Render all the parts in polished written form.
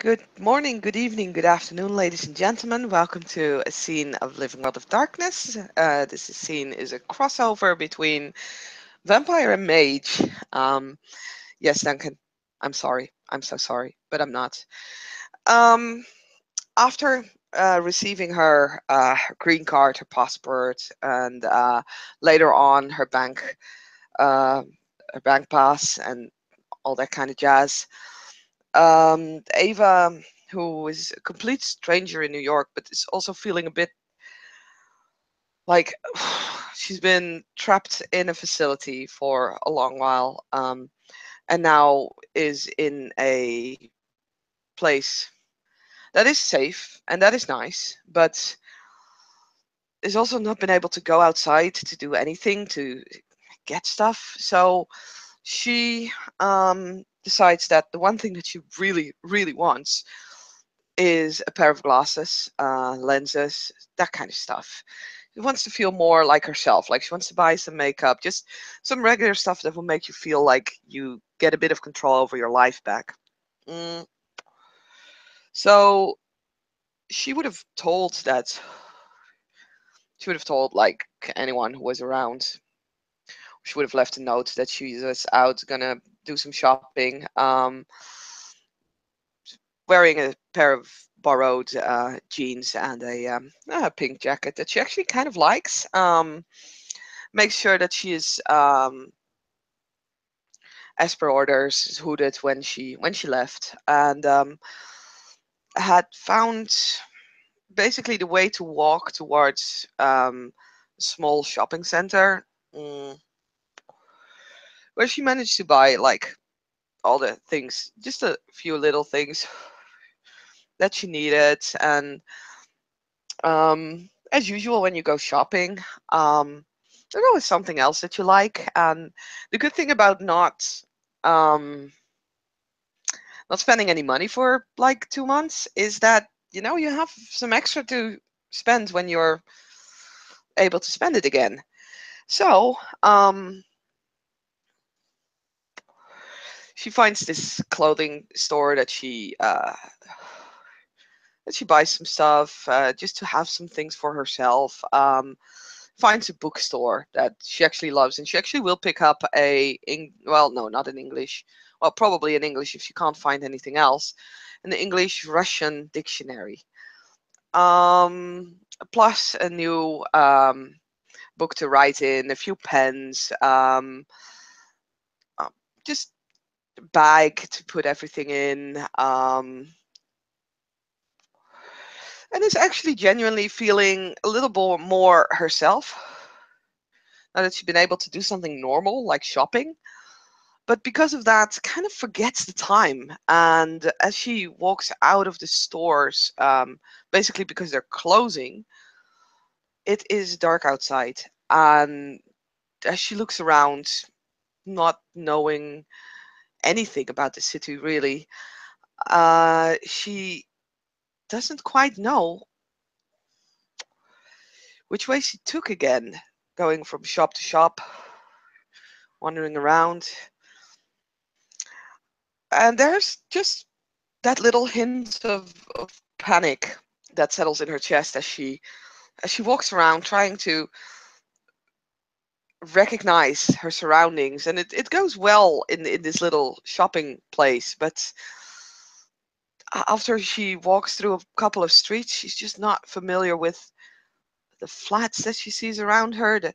Good morning, good evening, good afternoon, ladies and gentlemen. Welcome to a scene of Living World of Darkness. This scene is a crossover between vampire and mage. Yes, Duncan, I'm sorry. I'm so sorry, but I'm not. Um, After receiving her green card, her passport, and later on uh, her bank pass, and all that kind of jazz, Ava, who is a complete stranger in New York, but is also feeling a bit like she's been trapped in a facility for a long while, and now is in a place that is safe and that is nice, but has also not been able to go outside to do anything to get stuff. So she decides that the one thing that she really, really wants is a pair of glasses, lenses, that kind of stuff. She wants to feel more like herself. Like she wants to buy some makeup, just some regular stuff that will make you feel like you get a bit of control over your life back. Mm. So she would have told that. She would have told like anyone who was around. She would have left a note that she was out gonna do some shopping. Wearing a pair of borrowed jeans and a pink jacket that she actually kind of likes. Makes sure that she is, as per orders, hooded when she left, and had found basically the way to walk towards a small shopping center, mm, where she managed to buy like all the things, just a few little things that she needed, and as usual, when you go shopping, there's always something else that you like. And the good thing about um, not spending any money for like 2 months is that you have some extra to spend when you're able to spend it again. So she finds this clothing store that she buys some stuff just to have some things for herself. Finds a bookstore that she actually loves, and she actually will pick up well, no, not in English. Well, probably in English if she can't find anything else, an English Russian dictionary. Um, Plus a new book to write in, a few pens, uh, just a bag to put everything in, and is actually genuinely feeling a little bit more herself now that she's been able to do something normal like shopping. But because of that, kind of forgets the time. And as she walks out of the stores, basically because they're closing, it is dark outside. And as she looks around, not knowing anything about the city really, she doesn't quite know which way she took again, going from shop to shop, wandering around. And there's just that little hint of panic that settles in her chest as she walks around trying to recognize her surroundings. And it goes well in this little shopping place, but after she walks through a couple of streets, she's just not familiar with the flats that she sees around her, the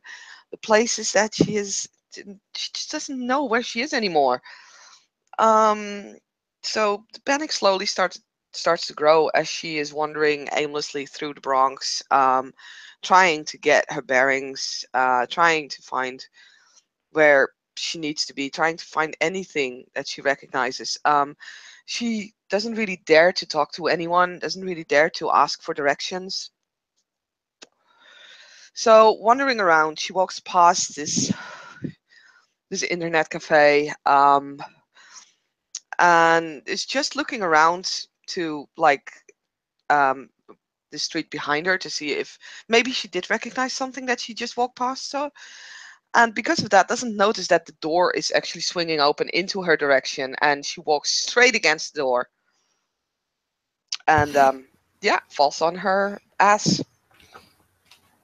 places that she just doesn't know where she is anymore. Um, so the panic slowly starts to grow as she is wandering aimlessly through the Bronx, trying to get her bearings, trying to find where she needs to be, trying to find anything that she recognizes. She doesn't really dare to talk to anyone, doesn't really dare to ask for directions. So wandering around, she walks past this internet cafe, and is just looking around to like um, the street behind her to see if maybe she did recognize something that she just walked past. So, and because of that, doesn't notice that the door is actually swinging open into her direction, and she walks straight against the door. and yeah, falls on her ass.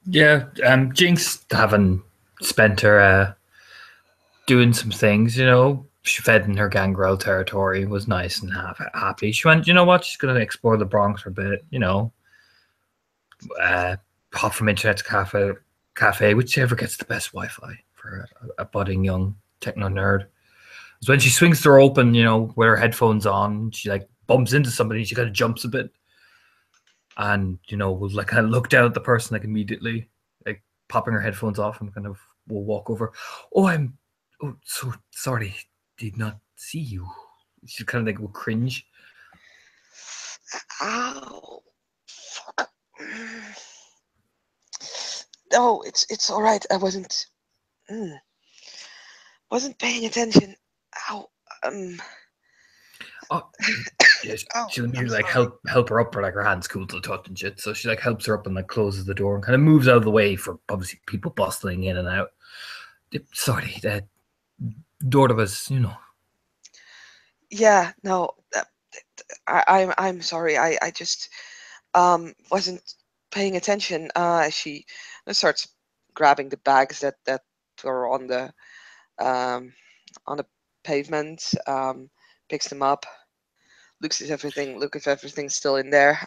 Yeah, Jinx having spent her doing some things, she fed in her gangrel territory, was nice and happy. She went, you know what, she's going to explore the Bronx for a bit, uh, hop from internet to cafe, whichever gets the best Wi-Fi for a budding young techno nerd. So when she swings the door open, with her headphones on, she like bumps into somebody. She kind of jumps a bit, and will like kind of look down at the person like immediately, like popping her headphones off, and kind of will walk over. Oh, so sorry, did not see you. She kind of like will cringe. Ow. Fuck. No, it's all right. I mm, wasn't paying attention. Ow. Um. Oh, yeah, Oh, she'll I'm immediately like sorry. help her up, or like her hands cool to the touch and shit. So she like helps her up and like closes the door and kind of moves out of the way for obviously people bustling in and out. Sorry, that door was, Yeah. No. I'm sorry. I just wasn't paying attention. She starts grabbing the bags that were um on the pavement. Picks them up. Looks at everything. Look if everything's still in there.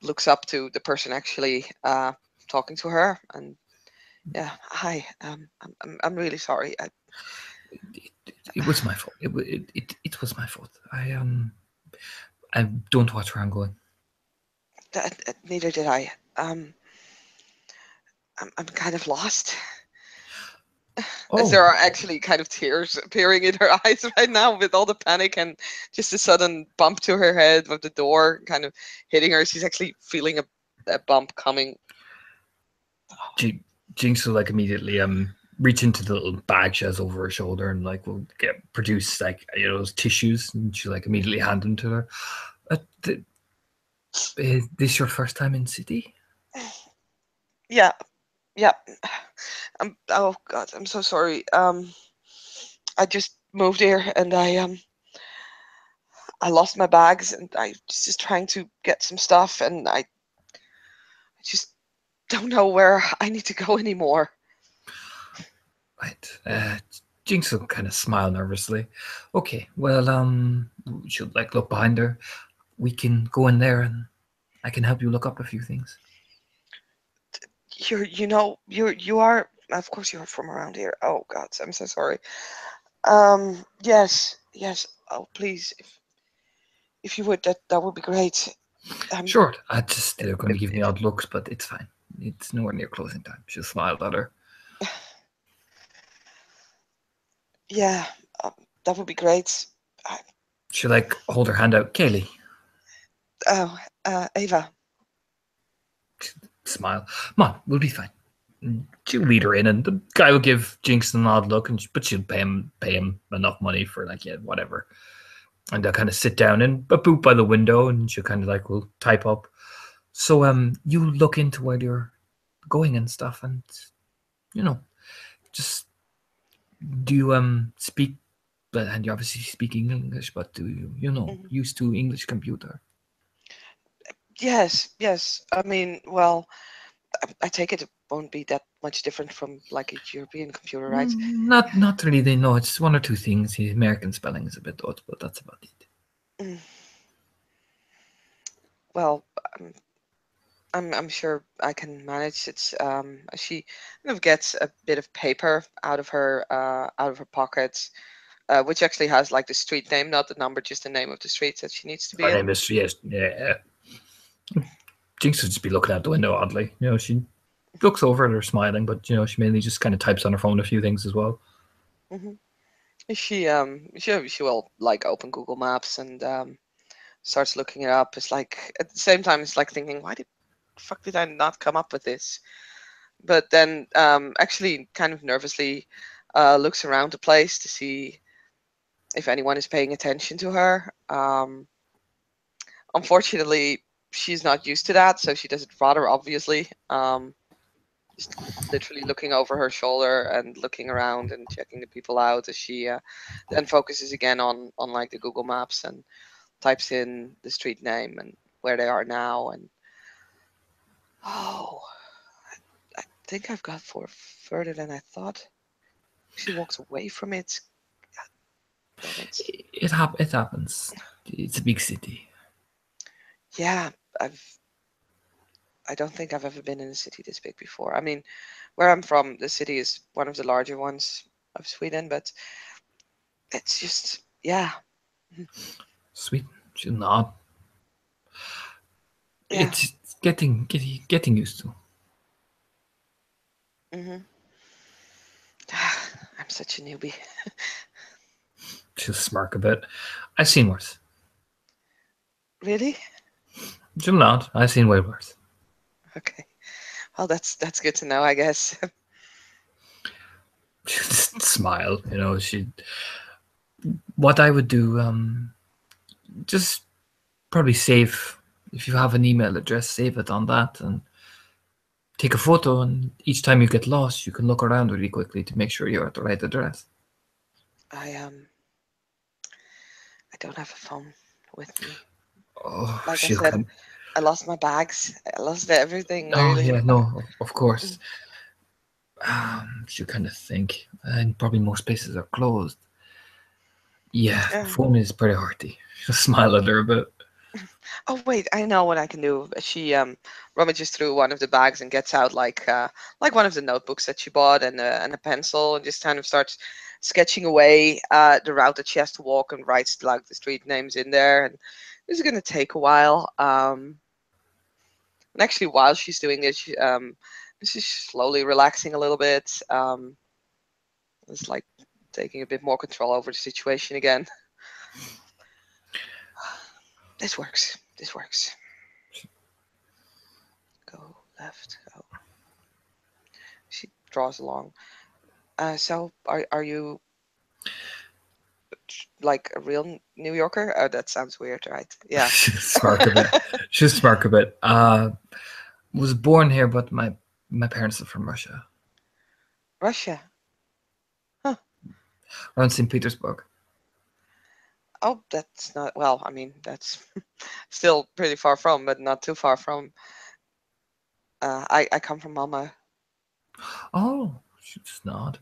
Looks up to the person actually talking to her, and yeah, hi. I'm really sorry. it was my fault. It was my fault. I don't watch where I'm going. Neither did I. I'm kind of lost. As Oh, there are actually kind of tears appearing in her eyes right now with all the panic and just a sudden bump to her head with the door kind of hitting her. She's actually feeling a bump coming. G- Jinx will like immediately reach into the little bag she has over her shoulder and like will get produce like those tissues, and she like immediately hand them to her. Is this your first time in city? Yeah, yeah. Oh God, I'm so sorry. I just moved here and I lost my bags and I was just trying to get some stuff and I just don't know where I need to go anymore. Right. Jinx will kind of smile nervously. Okay, well, she'll like look behind her. We can go in there and I can help you look up a few things. You are, of course you're from around here. Oh God, I'm so sorry. Yes, yes. Oh, please, if you would, that would be great. Um, Sure. They're going to if, give me if odd looks, but it's fine. It's nowhere near closing time. She smiled at her. yeah, um, that would be great. I, She like hold her hand out. Kaylee, oh, Ava. smile. Come on, we'll be fine. She'll lead her in, and the guy will give Jinx an odd look, but she'll pay him enough money for like whatever. And they'll kind of sit down in a booth by the window, and she'll kind of like will type up. So you look into where you're going and stuff, and you know, just do you speak? But and you obviously speaking English, but do you Mhm. used to English computer? Yes, yes. I mean, well, I take it won't be that much different from like a European computer, right? Not really. They know it's one or two things. The American spelling is a bit odd, but that's about it. Mm, well, um, I'm sure I can manage. It's she kind of gets a bit of paper out of her pocket, which actually has like the street name, not the number, just the name of the street that she needs to be Her in. name is yes, yeah. Jinx would just be looking out the window oddly. She looks over at her smiling, but she mainly just kind of types on her phone a few things as well. Hmm. She will like open Google Maps and starts looking it up. It's like at the same time it's like thinking, why did fuck did I not come up with this? But then actually kind of nervously looks around the place to see if anyone is paying attention to her. Unfortunately, she's not used to that, so she does it rather obviously. Just literally looking over her shoulder and looking around and checking the people out as she then focuses again on like the Google Maps and types in the street name and where they are now, and oh, I think I've got further than I thought. She walks away from it. God damn it. It happens. It's a big city. Yeah, I don't think I've ever been in a city this big before. I mean, where I'm from, the city is one of the larger ones of Sweden, but it's just, yeah, Sweet, she's not. yeah. It's getting used to. hmm I'm such a newbie. She'll smirk a bit. I've seen worse. Really? She'll not. I've seen way worse. Okay. Well, that's good to know, I guess. She'll just smile. She. What I would do, just probably save. If you have an email address, save it on that and take a photo. And each time you get lost, you can look around really quickly to make sure you're at the right address. I don't have a phone with me. Oh, Like I she'll said, come. I lost my bags. I lost everything, Oh really. yeah, no, of course. Mm, She'll kind of think, and probably most places are closed. Yeah, the yeah. phone is pretty hearty. She'll smile at her a bit. Oh wait, I know what I can do. She rummages through one of the bags and gets out like one of the notebooks that she bought and a pencil and just kind of starts sketching away the route that she has to walk and writes like the street names in there. And this is gonna take a while. And actually, while she's doing this, she's slowly relaxing a little bit. It's like taking a bit more control over the situation again. This works. This works. Go left. Go. She draws along. So are you like a real New Yorker? Oh, that sounds weird, right? Yeah. She'll smirk a bit. She'll smirk a bit. Was born here, but my parents are from Russia, Russia. Huh. around St. Petersburg. Oh, that's not well. I mean, that's still pretty far from, but not too far from. I come from Malmo. Oh, she's not.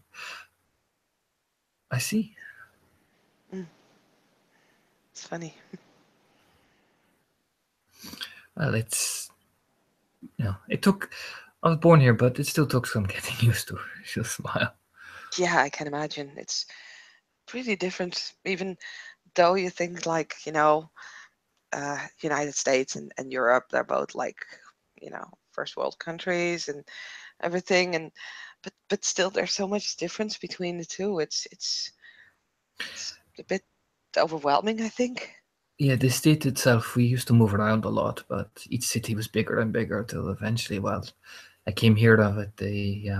I see. Mm, it's funny. Well, it took. I was born here, but it still took some getting used to. She'll smile. Yeah, I can imagine. It's pretty different, even though you think like, United States and Europe, they're both like, first world countries and everything, and but still there's so much difference between the two. It's a bit overwhelming, I think. Yeah, the state itself, we used to move around a lot, but each city was bigger and bigger till eventually, well, I came here to it, the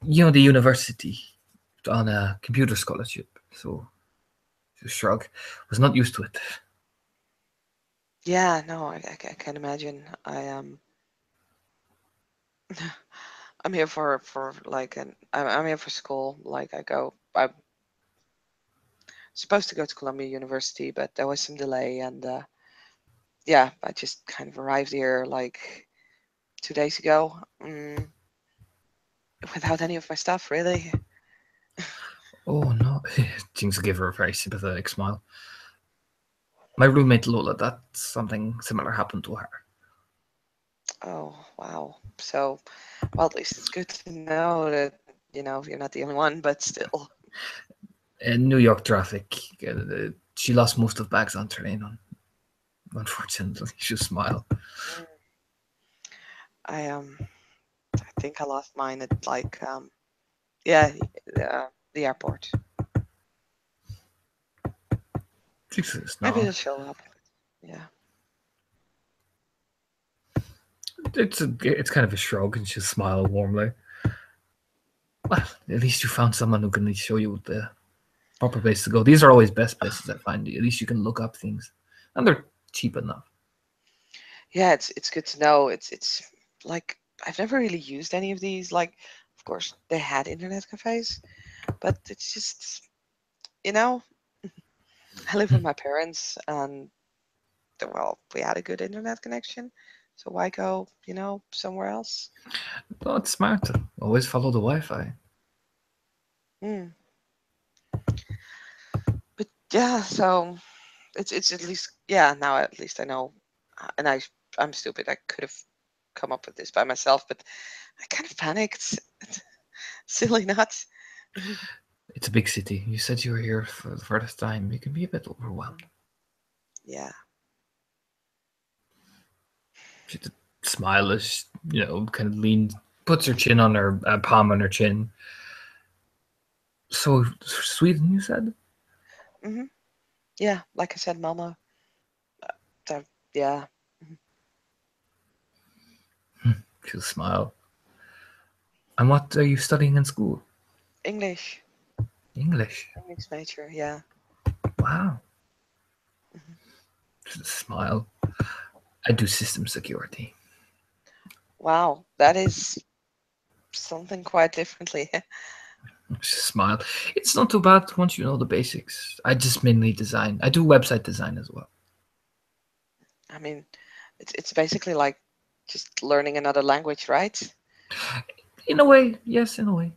university on a computer scholarship. So, to shrug, was not used to it. Yeah, no, I can imagine. I'm here for like I'm here for school. Like I'm supposed to go to Columbia University, but there was some delay, and yeah, I just kind of arrived here like 2 days ago, without any of my stuff, really. Oh no, things give her a very sympathetic smile. My roommate Lola, that something similar happened to her. Oh, wow. So, well, at least it's good to know that, you're not the only one, but still. In New York traffic, she lost most of bags on train. Unfortunately, she smiled. Mm, I think I lost mine at like yeah, the airport. Jesus, Maybe no. it'll show up. Yeah. It's kind of a shrug, and she'll smile warmly. Well, at least you found someone who can show you the proper place to go. These are always best places I find. At least you can look up things, and they're cheap enough. Yeah, it's good to know. It's like I've never really used any of these. Like, of course, they had internet cafes, but it's just, you know, I live with my parents, and well, we had a good internet connection, so why go, somewhere else? No, it's smart to always follow the Wi-Fi. Mm. But yeah, so it's at least, yeah, now at least I know, and I'm stupid. I could have come up with this by myself, but I kind of panicked. Silly not. It's a big city. You said you were here for the first time. You can be a bit overwhelmed. Yeah. She just smiles, kind of leans, puts her chin on her palm on her chin. So Sweden, you said? hmm Yeah, like I said, Mama. That, yeah. She'll smile. And what are you studying in school? English. English. English major. Yeah. Wow. hmm She'll smile. I do system security. Wow, that is something quite differently. She'll smile. It's not too bad once you know the basics. I just mainly design. I do website design as well. I mean, it's basically like just learning another language, right? In a way, yes, in a way.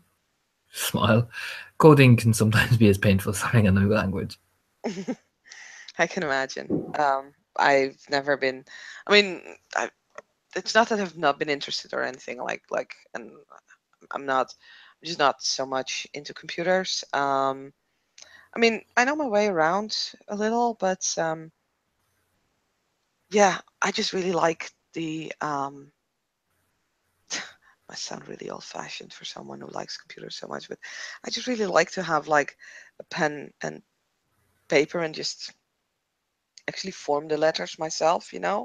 Smile. Coding can sometimes be as painful as learning a new language. I can imagine. I've never been. I mean, it's not that I've not been interested or anything and I'm not. I'm just not so much into computers. I mean, I know my way around a little, but yeah, I just really like the. I sound really old-fashioned for someone who likes computers so much, but I just really like to have like a pen and paper and just actually form the letters myself. Do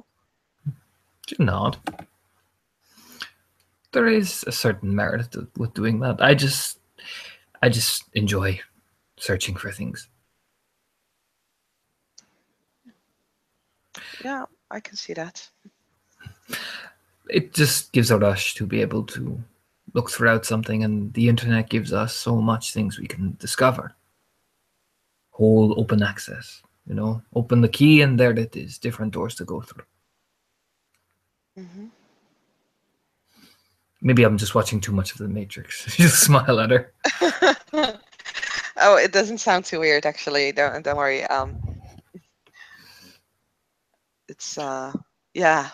not. There is a certain merit with doing that. I just enjoy searching for things. Yeah, I can see that. It just gives a rush to be able to look throughout something, and the internet gives us so much things we can discover. Whole open access, open the key, and there it is, different doors to go through. hmm Maybe I'm just watching too much of The Matrix. Just smile at her. Oh, it doesn't sound too weird actually. Don't worry. It's yeah.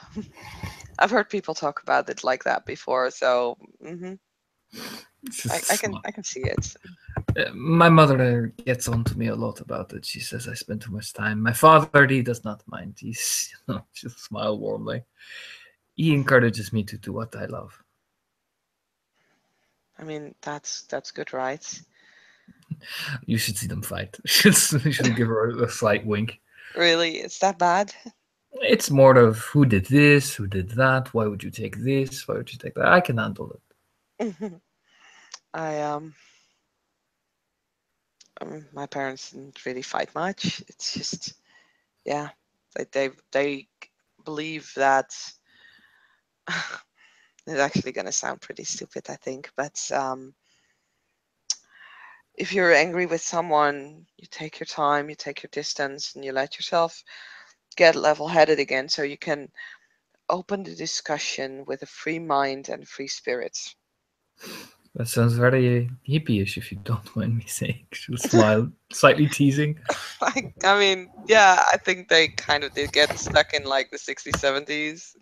I've heard people talk about it like that before, so Just I can see it. My mother gets on to me a lot about it. She says I spend too much time. My father, he does not mind. He's just smile warmly. He encourages me to do what I love. I mean, that's good, right? You should see them fight. You should give her a slight wink. Really, it's that bad? It's more of who did this, who did that, why would you take this, why would you take that? I can handle it. I my parents didn't really fight much. It's just yeah, they believe that it's actually going to sound pretty stupid, I think, but if you're angry with someone, you take your time, you take your distance, and you let yourself get level-headed again, so you can open the discussion with a free mind and free spirits. That sounds very hippie-ish, if you don't mind me saying. She'll smile, slightly teasing. I mean, yeah, I think they kind of did get stuck in like the 60s, 70s.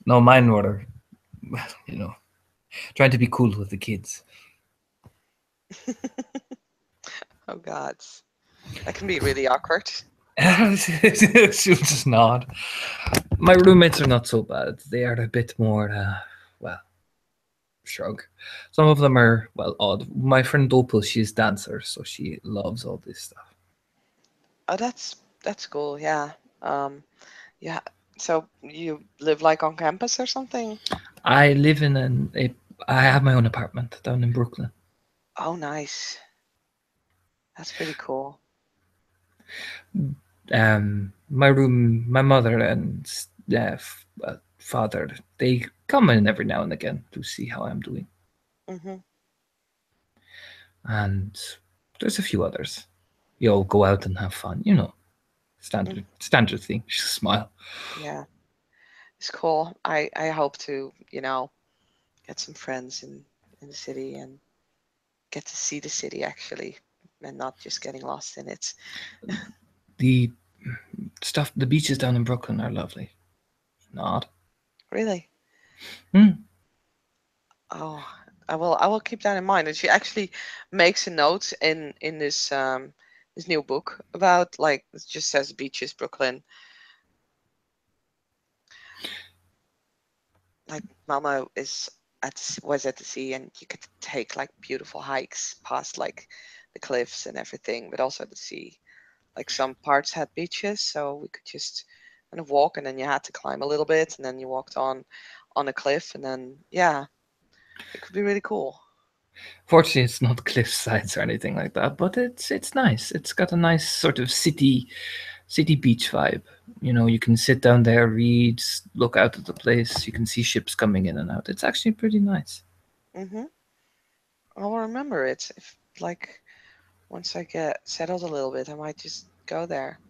No, mine were, you know, trying to be cool with the kids. Oh God, that can be really awkward. She'll just nod. My roommates are not so bad. They are a bit more, well, shrug. Some of them are, well, odd. My friend Opal, she's a dancer, so she loves all this stuff. Oh, that's cool. Yeah. Yeah. So you live like on campus or something? I live in I have my own apartment down in Brooklyn. Oh, nice. That's pretty cool. My mother and father, they come in every now and again to see how I'm doing. hmm And there's a few others. you all go out and have fun. You know, Mm, standard thing. Just smile. yeah, it's cool. I hope to, get some friends in the city and get to see the city actually, and not just getting lost in it. The the beaches down in Brooklyn are lovely. Not. Really? Hmm. Oh, I will keep that in mind. And she actually makes a note in this new book about, like, it just says beaches, Brooklyn. Like, Mama is was at the sea, and you could take like beautiful hikes past like the cliffs and everything, but also the sea. Like, some parts had beaches, so we could just kind of walk, and then you had to climb a little bit, and then you walked on a cliff, and then yeah, it could be really cool. Fortunately, it's not cliff sides or anything like that, but it's nice. It's got a nice sort of city beach vibe. You know, you can sit down there, read, look out at the place. You can see ships coming in and out. It's actually pretty nice. Hmm. I'll remember it if, like, once I get settled a little bit, I might just go there.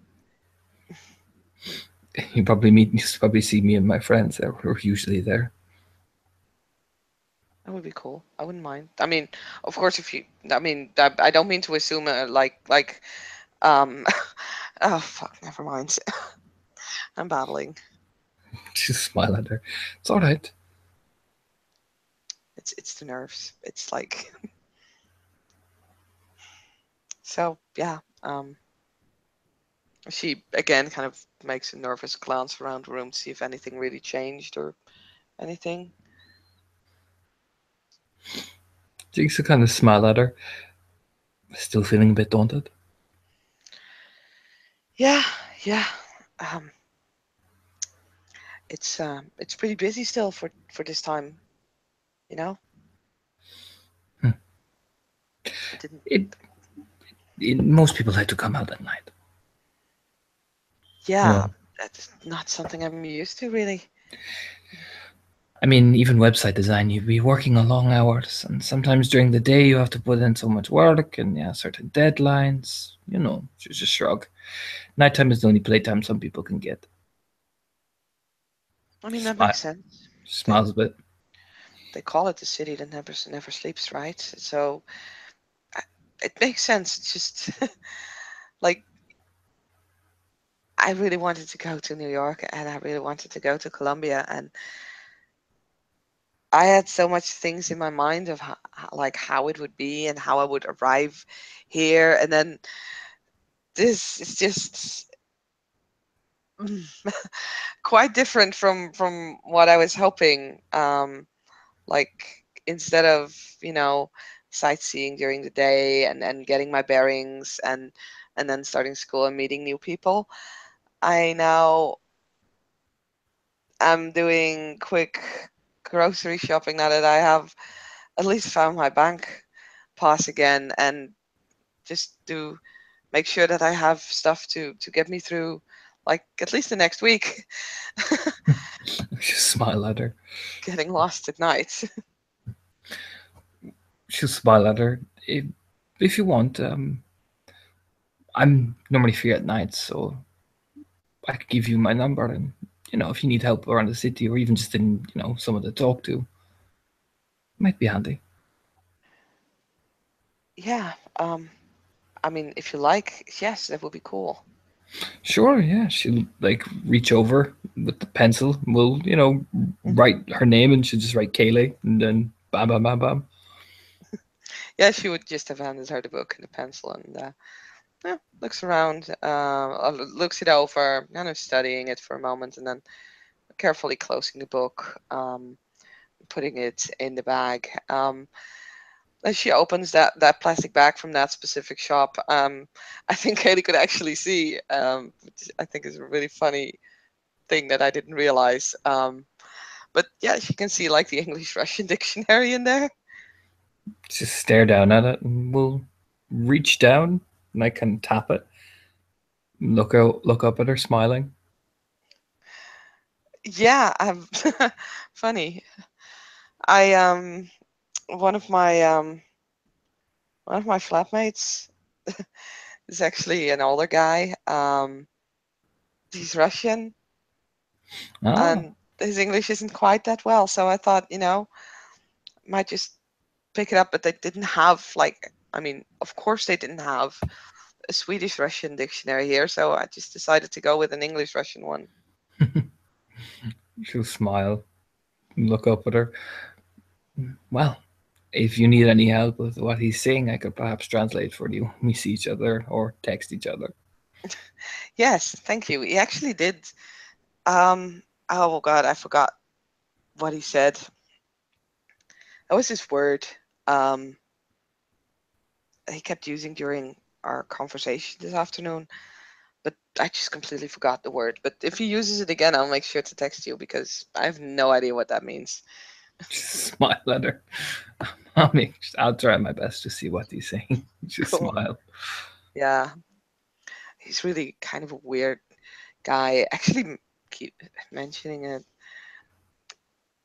You probably see me and my friends there. We're usually there. That would be cool. I wouldn't mind. I mean, of course, if you, I mean, I don't mean to assume, like, um, oh fuck, never mind. I'm babbling. Just smile at her. It's all right. It's the nerves. It's like, so yeah. She again kind of makes a nervous glance around the room to see if anything really changed or anything. Jinx will kind of smile at her. Still feeling a bit daunted. Yeah, yeah. Um, it's pretty busy still for this time, you know. Hmm. I didn't. It, most people like to come out at night. You Yeah, know, that's not something I'm used to really. I mean, even website design, you'd be working on long hours, and sometimes during the day you have to put in so much work and yeah, certain deadlines. You know, just shrug. Nighttime is the only playtime some people can get. I mean, that Smile, makes sense. They smiles a bit. they call it the city that never sleeps, right? So I- it makes sense. It's just like, I really wanted to go to New York, and I really wanted to go to Colombia, and I had so much things in my mind of like how it would be and how I would arrive here, and then this is just quite different from what I was hoping. Like, instead of, you know, sightseeing during the day and getting my bearings and then starting school and meeting new people, I now am doing quick grocery shopping now that I have at least found my bank pass again, and just to make sure that I have stuff to get me through, like, at least the next week. Just smile at her. Getting lost at night. She'll smile at her. If you want, I'm normally free at night, so I could give you my number, and you know, if you need help around the city or even just in, you know, someone to talk to, might be handy. Yeah. I mean, if you like, yes, that would be cool. Sure, yeah. She'll like reach over with the pencil. We'll, you know, Mhm. write her name and she'll just write Kaylee and then bam, bam, bam, bam. Yeah, she would just have handed her the book and a pencil, and yeah, looks around, looks it over, kind of studying it for a moment, and then carefully closing the book, putting it in the bag. As she opens that plastic bag from that specific shop, I think Katie could actually see, which I think is a really funny thing that I didn't realize. But yeah, she can see like the English Russian dictionary in there. Just stare down at it and we'll reach down and I can tap it. Look up at her smiling. Yeah, I'm funny. I one of my flatmates is actually an older guy. He's Russian, Ah, and his English isn't quite that well. So I thought, might just pick it up. But they didn't have like, I mean, of course they didn't have a Swedish Russian dictionary here, so I just decided to go with an English Russian one. she'll smile, look up at her. Well, if you need any help with what he's saying, I could perhaps translate for you. We see each other or text each other. Yes, thank you. He actually did. Oh God, I forgot what he said. That was his word. Um, he kept using during our conversation this afternoon, but I just completely forgot the word. But if he uses it again, I'll make sure to text you because I have no idea what that means. Just smile at her. I'll try my best to see what he's saying. Just Cool. smile. Yeah, he's really kind of a weird guy. Actually, keep mentioning it.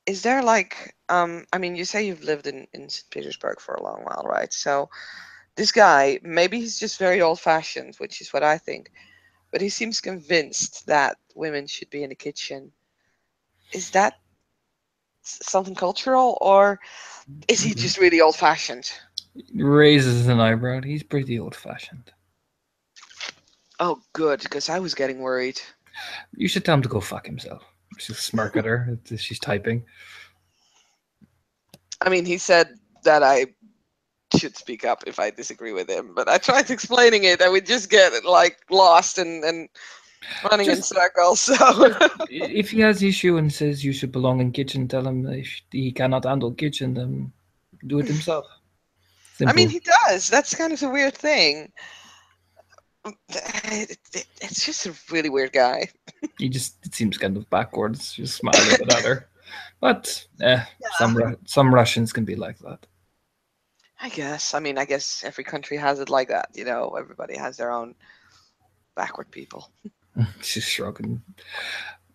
Is there like, I mean, you say you've lived in St. Petersburg for a long while, right? So this guy, maybe he's just very old-fashioned, which is what I think, but he seems convinced that women should be in the kitchen. Is that something cultural, or is he just really old-fashioned? Raises an eyebrow. He's pretty old fashioned. Oh, good, because I was getting worried. You should tell him to go fuck himself. She'll smirk at her as she's typing. I mean, he said that I should speak up if I disagree with him, but I tried explaining it, I would just get like lost and running in Just, circles. So, just if he has issue and says you should belong in kitchen, tell him if he cannot handle kitchen, then do it himself. I mean, Simple. he does. That's kind of a weird thing. It's just a really weird guy. It seems kind of backwards. Just smile a bit at her. But Yeah, some Russians can be like that. I guess. I mean, I guess every country has it like that. Everybody has their own backward people. She's shrugging.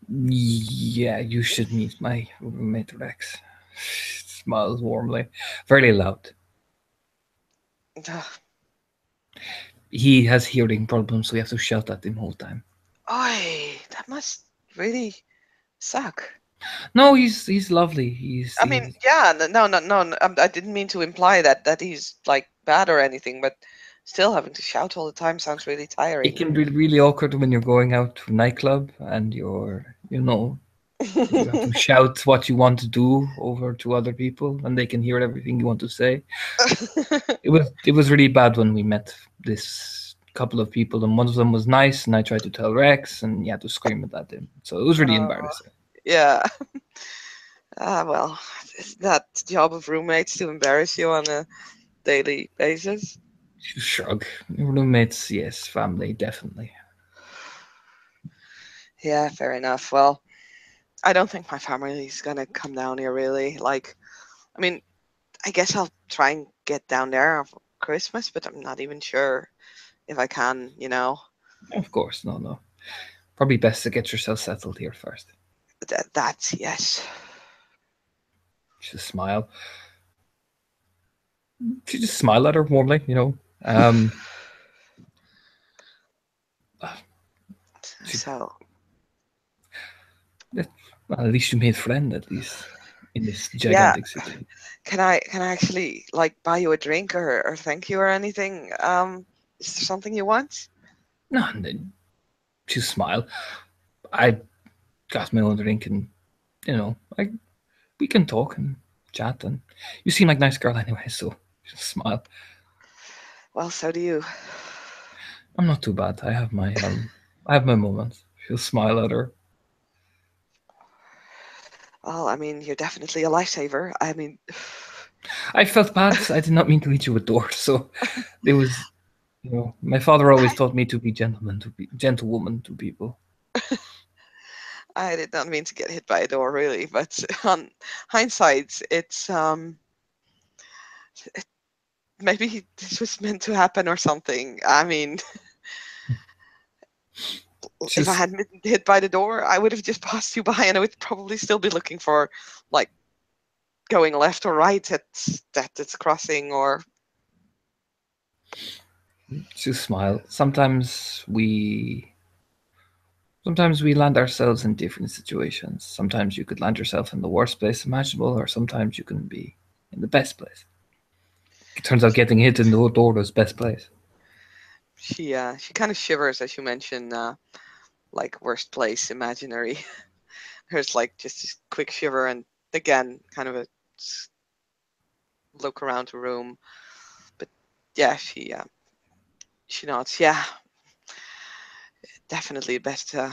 Yeah, you should meet my roommate Rex. Smiles warmly. Very loud. Ugh. He has hearing problems, so we have to shout at him whole time. Oi, that must really suck. No, he's lovely. He's I mean, he's yeah, no, no, no, no, I didn't mean to imply that he's like bad or anything, but still having to shout all the time sounds really it tiring. can be really awkward when you're going out to a nightclub and you have to shout what you want to do over to other people and they can hear everything you want to say. It was really bad when we met this couple of people and one of them was nice and I tried to tell Rex and you had to scream it at him. So it was really Uh, embarrassing. yeah. Well, is that job of roommates to embarrass you on a daily basis? Shrug. Roommates, yes. Family, definitely. Yeah, fair enough. Well, I don't think my family's gonna come down here really. Like, I mean, I guess I'll try and get down there for Christmas, but I'm not even sure if I can. Of course, no, no. Probably best to get yourself settled here first. That's yes. Just smile. She just smile at her warmly. Um, she, So, well, at least you made friend, at least, in this yeah, gigantic city. can I actually like buy you a drink or thank you or anything? Is there something you want? No, and then just smile. I got my own drink and, we can talk and chat. And you seem like a nice girl anyway, so just smile. Well, so do you. I'm not too bad. I have my moments. She'll smile at her. Well, I mean, you're definitely a lifesaver. I mean, I felt bad. I did not mean to lead you a door. So it was, my father always taught me to be gentlewoman to people. I did not mean to get hit by a door, really. But on hindsight, maybe this was meant to happen or something. I mean, if I Just hadn't been hit by the door, I would have just passed you by, and I would probably still be looking for like going left or right at that it's crossing or Just smile. Sometimes we land ourselves in different situations. Sometimes you could land yourself in the worst place imaginable, or sometimes you can be in the best place. It turns out getting hit in the door was best place. She kind of shivers as you mention like worst place imaginary. There's like just this quick shiver and again kind of a look around the room. But yeah, she nods. Yeah, definitely best. Yeah.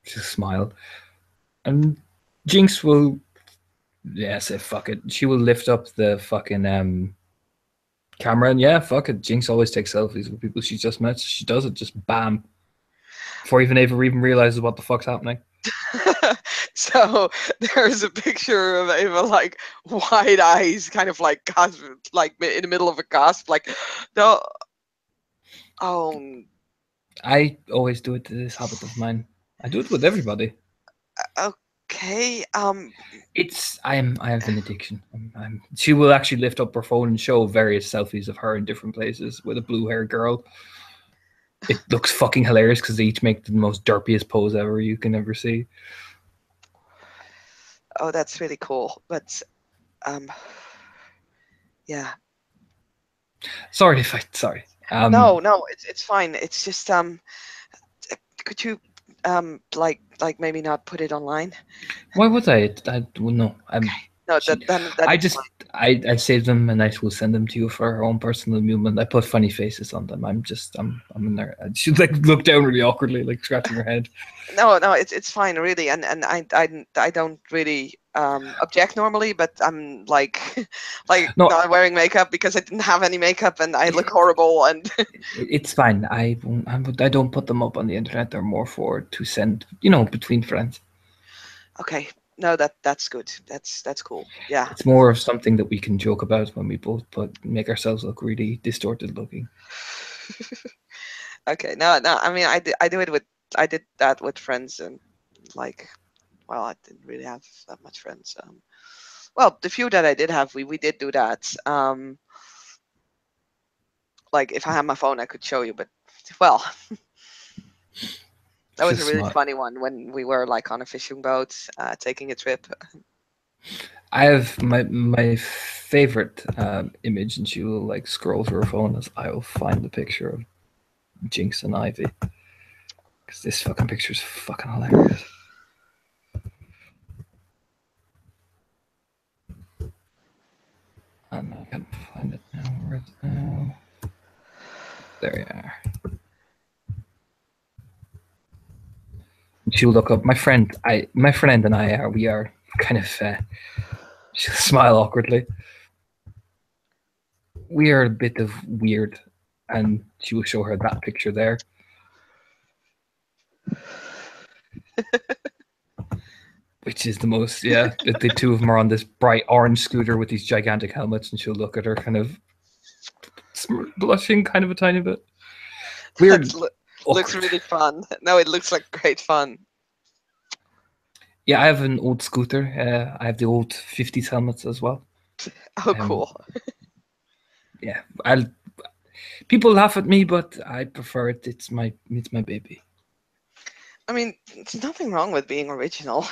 Just smile. And Jinx will, yeah, say fuck it. She will lift up the fucking camera and yeah, fuck it. Jinx always takes selfies with people she's just met. She does it just bam. Before even Ava even realizes what the fuck's happening. So there's a picture of Ava like wide eyes, kind of like gasp, like in the middle of a gasp, like no. Oh, I always do it to this habit of mine. I do it with everybody. okay. I have an addiction. She will actually lift up her phone and show various selfies of her in different places with a blue haired girl. It looks fucking hilarious because they each make the most derpiest pose ever you can ever see. Oh, that's really cool. But um, yeah. Sorry if I sorry. No, it's fine. It's just could you like maybe not put it online? Why would I? Well, no. No, She, then I it's just fine. I save them and I will send them to you for her own personal amusement. I put funny faces on them. I'm in there. She like look down really awkwardly, like scratching her head. No, it's fine really, and I don't really object normally, but I'm like like No, not wearing makeup because I didn't have any makeup and I look horrible and it's fine. I don't put them up on the internet. They're more for to send, between friends. okay. No, that's good. That's cool. Yeah. It's more of something that we can joke about when we both make ourselves look really distorted looking. Okay. No. I mean, I did that with friends and like, well, I didn't really have that much friends. Well, the few that I did have, we did do that. Like if I had my phone, I could show you, but well, that was a Just really smart. funny one when we were like on a fishing boat, taking a trip. I have my favorite image, and she will like scroll through her phone as I will find the picture of Jinx and Ivy because this fucking picture is fucking hilarious. And I can't find it now. Where is it now? There you are. She'll look up. My friend and I are. We are kind of. She'll smile awkwardly. We are a bit of weird, and she will show her that picture there. Which is the most, yeah. The two of them are on this bright orange scooter with these gigantic helmets, and she'll look at her kind of blushing kind of a tiny bit. Weird. Looks really fun. No, it looks like great fun. Yeah, I have an old scooter. I have the old 50s helmets as well. Oh, cool. Yeah, people laugh at me, but I prefer it. It's my baby. I mean, there's nothing wrong with being original.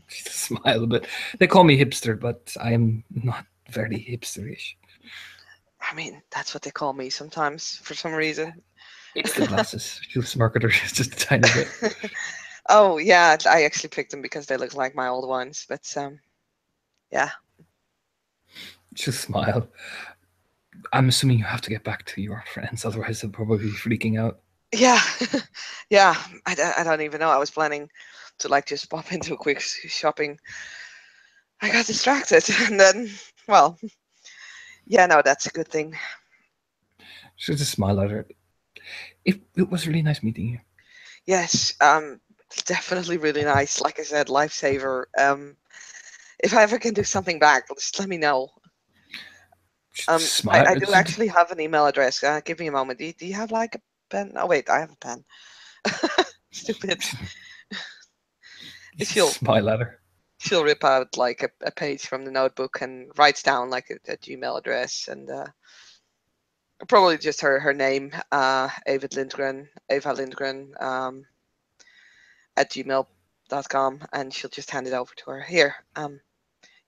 Smile a bit. They call me hipster, but I'm not very hipsterish. I mean, that's what they call me sometimes for some reason. It's the glasses. She'll smirk at her just a tiny bit. Oh yeah, I actually picked them because they look like my old ones. But yeah. Just smile. I'm assuming you have to get back to your friends, otherwise they'll probably be freaking out. Yeah, yeah. I don't even know. I was planning to like just pop into a quick shopping. I got distracted, and then, well, yeah, no, that's a good thing. She'll just smile at her. It was really nice meeting you. Yes, definitely really nice. Like I said, lifesaver. If I ever can do something back, just let me know. I do actually have an email address. Give me a moment. Do you have like a pen? Oh wait, I have a pen. Stupid. Smile at her. she'll rip out like a page from the notebook and writes down like a Gmail address, and probably just her name, Eva Lindgren, at gmail.com, and she'll just hand it over to her. Here,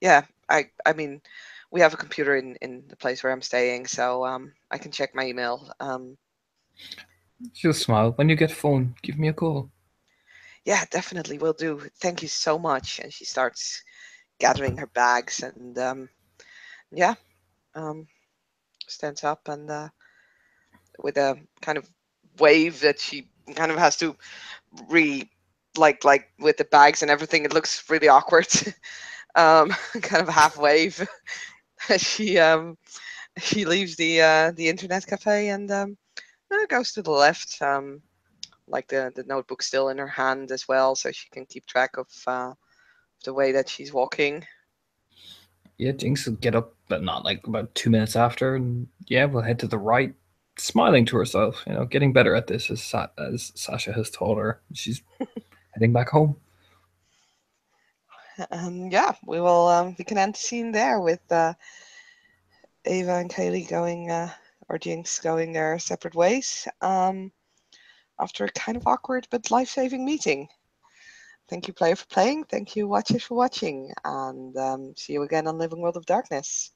yeah, I mean, we have a computer in the place where I'm staying, so I can check my email. She'll smile. When you get a phone, give me a call. Yeah, definitely will do. Thank you so much. And she starts gathering her bags, and yeah, um, stands up and with a kind of wave that she kind of has to like with the bags and everything. It looks really awkward. Kind of half wave. She leaves the internet cafe and goes to the left. Like the notebook still in her hand as well, so she can keep track of the way that she's walking. Yeah, Jinx will get up, but not like about 2 minutes after, and yeah, we'll head to the right, smiling to herself. Getting better at this as Sasha has taught her. She's heading back home. Yeah, we can end the scene there with Ava and Kaylee going or Jinx going their separate ways after a kind of awkward but life-saving meeting. Thank you, player, for playing. Thank you, watcher, for watching, and see you again on Living World of Darkness.